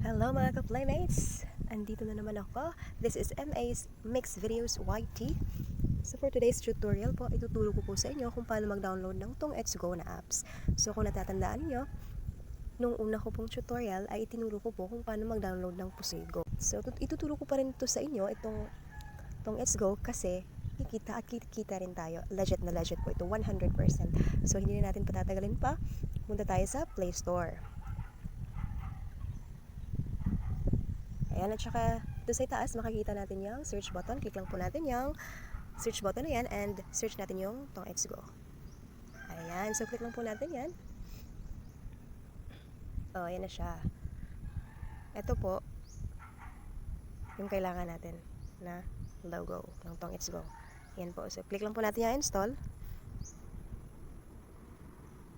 Hello mga ka-playmates! Andito na naman ako. This is MA's Mix Videos YT. So for today's tutorial po, ituturo ko po sa inyo kung paano mag-download ng TONGITS Go na apps. So kung natatandaan nyo, nung una ko pong tutorial ay itinuro ko po kung paano mag-download ng Pusoy Go. So ituturo ko pa rin ito sa inyo, itong TONGITS Go, kasi kikita at kikita rin tayo. Legit na legit po ito, 100%. So hindi na natin patatagalin pa. Punta tayo sa Play Store. Ayan, at saka ito sa itaas makikita natin yung search button. Click lang po natin yung search button na yan and search natin yung TONGITS Go. Ayan, so click lang po natin yan. Oh, ayan na siya. Ito po yung kailangan natin na logo ng TONGITS Go. Ayan po, so click lang po natin yung install.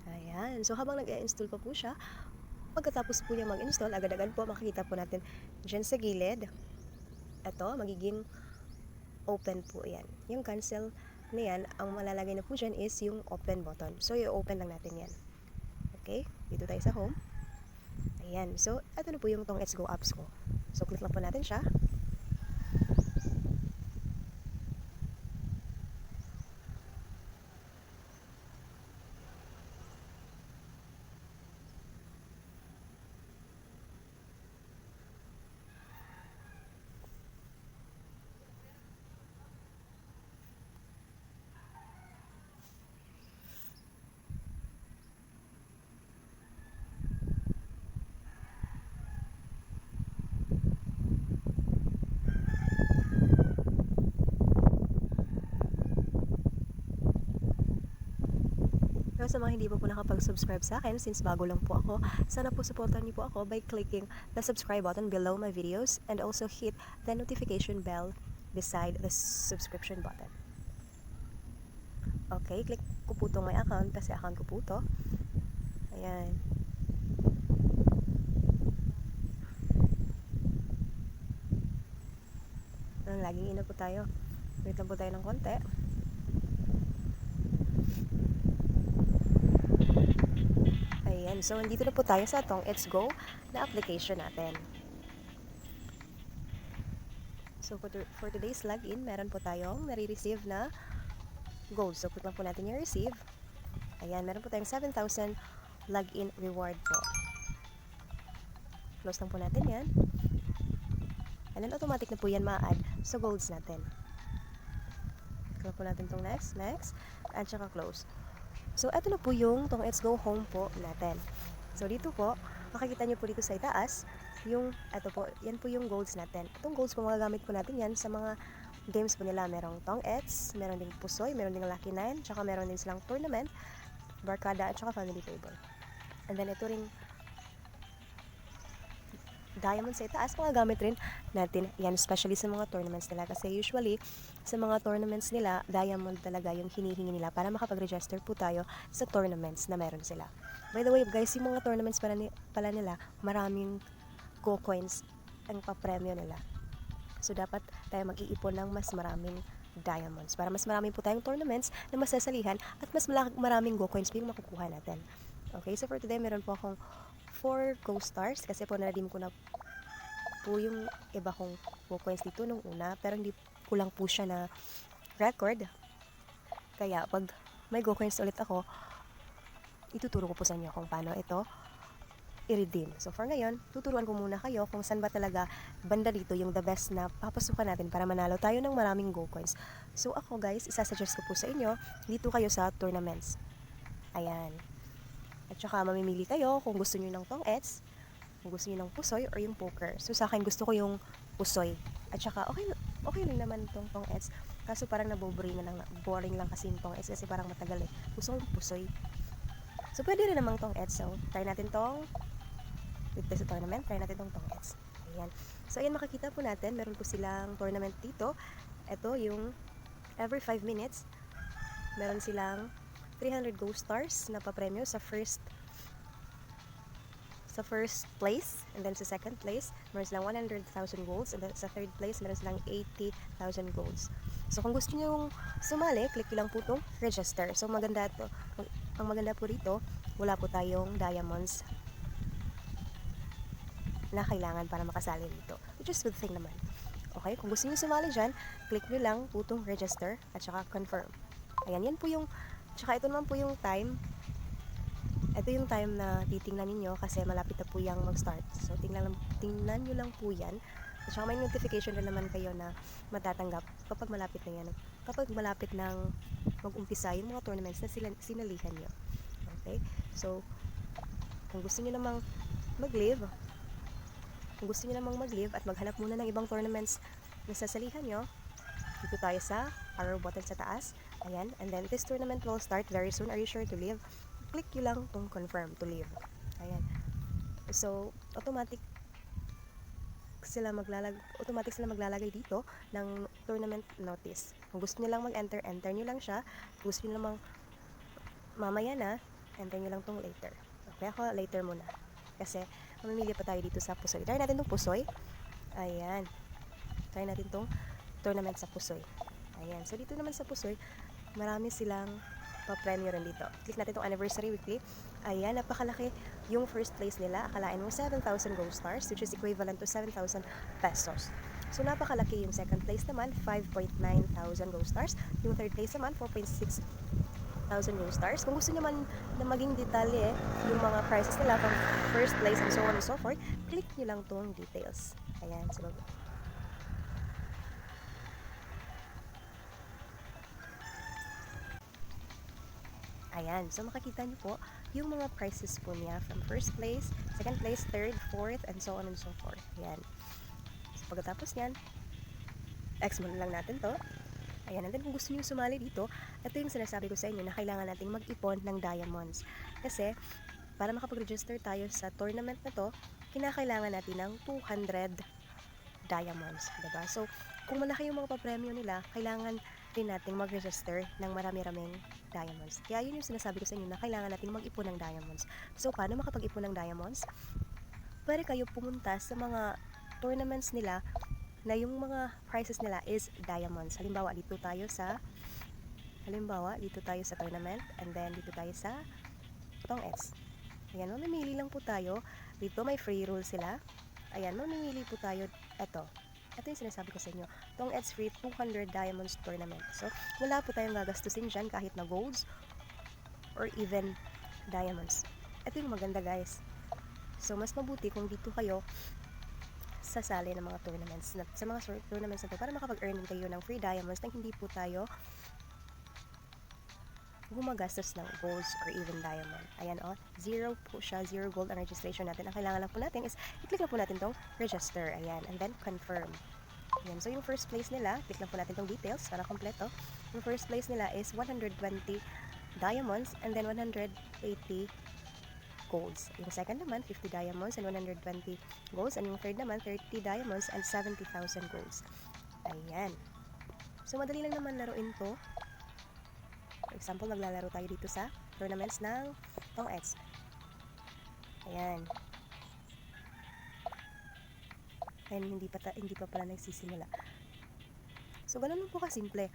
Ayan, so habang nag-i-install pa po siya, pagkatapos po niya mag-install, agad-agad po makikita po natin dyan sa gilid. Ito, magiging open po yan. Yung cancel na yan, ang malalagay na po dyan is yung open button. So, i-open lang natin yan. Okay, dito tayo sa home. Ayan, so, ito na po yung TONGITS Go apps ko. So, click lang po natin siya. Pero sa mga hindi pa po nakapag-subscribe sa akin, since bago lang po ako, sana po supportan niyo po ako by clicking the subscribe button below my videos and also hit the notification bell beside the subscription button. Okay, click ko po itong my account kasi account ko po ito. Ayan. Laging ina po tayo. Wait lang po tayo ng konti. Ayan, so nandito na po tayo sa TONGITS Go na application natin. So for today's login, meron po tayong nare-receive na gold. So click lang po natin yung receive. Ayan, meron po tayong 7,000 login reward po. Close lang po natin yan. And then automatic na po yan ma-add sa golds natin. Click po natin itong next, at saka close. So, ito na po yung TONGITS Go home po natin. So, dito po, makikita nyo po dito sa itaas, yung, ito po, yan po yung golds natin. Itong golds po, magagamit po natin yan sa mga games po nila. Merong TONGITS, meron ding Pusoy, meron ding Lucky 9, tsaka meron din silang tournament, barkada, at saka family table. And then, ito ring diamond sa itaas, magagamit rin natin yan, especially sa mga tournaments nila. Kasi usually, sa mga tournaments nila, diamond talaga yung hinihingi nila para makapag-register po tayo sa tournaments na meron sila. By the way, guys, yung mga tournaments pala nila, maraming go coins ang papremyo nila. So, dapat tayo mag-iipon ng mas maraming diamonds para mas marami po tayong tournaments na masasalihan at mas maraming go coins po yung makukuha natin. Okay, so for today, meron po akong 4 go stars kasi po na-redeem ko na po yung iba kong go coins dito nung una, pero hindi kulang po siya na record. Kaya pag may go coins ulit ako, ituturo ko po sa inyo kung paano ito i-redeem. So for ngayon, tuturuan ko muna kayo kung saan ba talaga banda dito yung the best na papasukan natin para manalo tayo ng maraming go coins. So ako guys, isasuggest ko po sa inyo, dito kayo sa tournaments. Ayan. At saka mamimili kayo kung gusto niyo ng TONGITS, kung gusto niyo ng Pusoy or yung poker. So sa akin gusto ko yung Pusoy. At saka okay lang naman itong TONGITS. Kaso parang boring lang kasi yung TONGITS kasi parang matagal eh. Gusto ko yung Pusoy. So pwede rin namang TONGITS. So try natin tong dito sa tournament, try natin tong TONGITS. Ayan. So ayan, makikita po natin, meron po silang tournament dito. Ito yung every 5 minutes, meron silang 300 go stars na papremyo sa first place, and then sa second place meron silang 100,000 golds, and then sa third place meron silang 80,000 golds. So kung gusto niyo sumali, click lang po itong register. So maganda to. Ang maganda po rito, wala po tayong diamonds na kailangan para makasali dito. Which is good thing naman. Okay, kung gusto niyo sumali dyan, click nyo lang po itong register at saka confirm. Ayan, yan po yung, tsaka ito naman po yung time. Ito yung time na titingnan niyo kasi malapit na po yung mag-start. So, tingnan nyo lang po yan. At saka may notification na naman kayo na matatanggap kapag malapit na yan. Kapag malapit nang mag-umpisa yung mga tournaments na sinalihan nyo. Okay? So, kung gusto nyo namang mag-live, at maghanap muna ng ibang tournaments na sasalihan nyo, dito tayo sa arrow button sa taas. Ayan. And then, this tournament will start very soon. Are you sure to live? Click nyo lang itong confirm to live. Ayan. So, automatic sila maglalagay dito ng tournament notice. Kung gusto nyo lang mag-enter, enter nyo lang siya. Kung gusto nyo namang mamaya na, enter nyo lang tong later. Okay, ako later muna. Kasi, mamimili pa tayo dito sa Pusoy. Try natin tong Pusoy. Ayan. Try natin tong tournament sa Pusoy. Ayan. So, dito naman sa Pusoy, marami silang pa-premyo rin dito. Click natin tong anniversary weekly. Ayan, napakalaki yung first place nila. Akalain mo 7,000 gold stars, which is equivalent to 7,000 pesos. So, napakalaki yung second place naman, 5,900 gold stars. Yung third place naman, 4,600 gold stars. Kung gusto nyo man na maging detalye yung mga prices nila from first place and so on and so forth, click nyo lang tong details. Ayan, so ayan, so makikita nyo po yung mga prices po niya from first place, second place, third, fourth, and so on and so forth. Ayan. So pagkatapos nyan, X muna lang natin to. Ayan, and then kung gusto nyo sumali dito, ito yung sinasabi ko sa inyo na kailangan nating mag-ipon ng diamonds. Kasi, para makapag-register tayo sa tournament na to, kinakailangan natin ng 200 diamonds. Diba? So, kung malaki yung mga papremyo nila, kailangan rin nating mag-register ng marami-raming diamonds. Kaya yun yung sinasabi ko sa inyo na kailangan nating mag-ipon ng diamonds. So, paano makapag-ipon ng diamonds? Pwede kayo pumunta sa mga tournaments nila na yung mga prices nila is diamonds. Halimbawa, dito tayo sa tournament, and then dito tayo sa TONGITS. Ayan, mamimili lang po tayo. Dito may free roll sila. Ayan, mamimili po tayo. Ito yung sinasabi ko sa inyo. TONGITS free 200 diamonds tournament. So, wala po tayong gagastusin dyan kahit na golds or even diamonds. Ito yung maganda, guys. So, mas mabuti kung dito kayo sasali ng mga tournaments sa mga tournaments na to para makapag-earn kayo ng free diamonds nang hindi po tayo gumagastos ng golds or even diamond. Ayan zero po siya, zero gold ang registration natin. Ang kailangan lang po natin is i-click lang po natin tong register. Ayan, and then confirm. Ayan, so yung first place nila, click lang po natin tong details para kompleto. Yung first place nila is 120 diamonds and then 180 golds. Yung second naman, 50 diamonds and 120 golds. And yung third naman, 30 diamonds and 70,000 golds. Ayan. So, madali lang naman laruin to. For example, maglalaro tayo dito sa tournaments ng TONGITS. Ayan. Ayan, hindi pa pala nagsisimula. So, ganun lang po kasimple.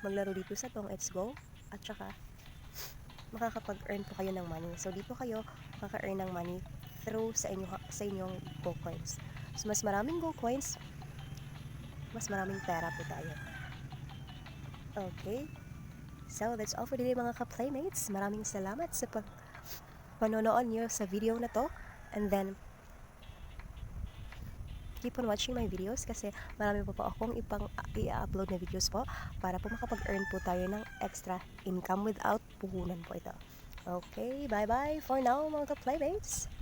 Maglaro dito sa TONGITS Go at saka makakapag-earn po kayo ng money. So, dito kayo makaka-earn ng money through sa inyong Go coins. So, mas maraming Go coins, mas maraming pera po tayo. Okay. So, that's all for today mga ka-playmates. Maraming salamat sa panonood nyo sa video na to. And then, keep on watching my videos kasi marami po akong i-upload na videos po para po makapag-earn po tayo ng extra income without puhunan po ito. Okay, bye-bye for now mga ka-playmates.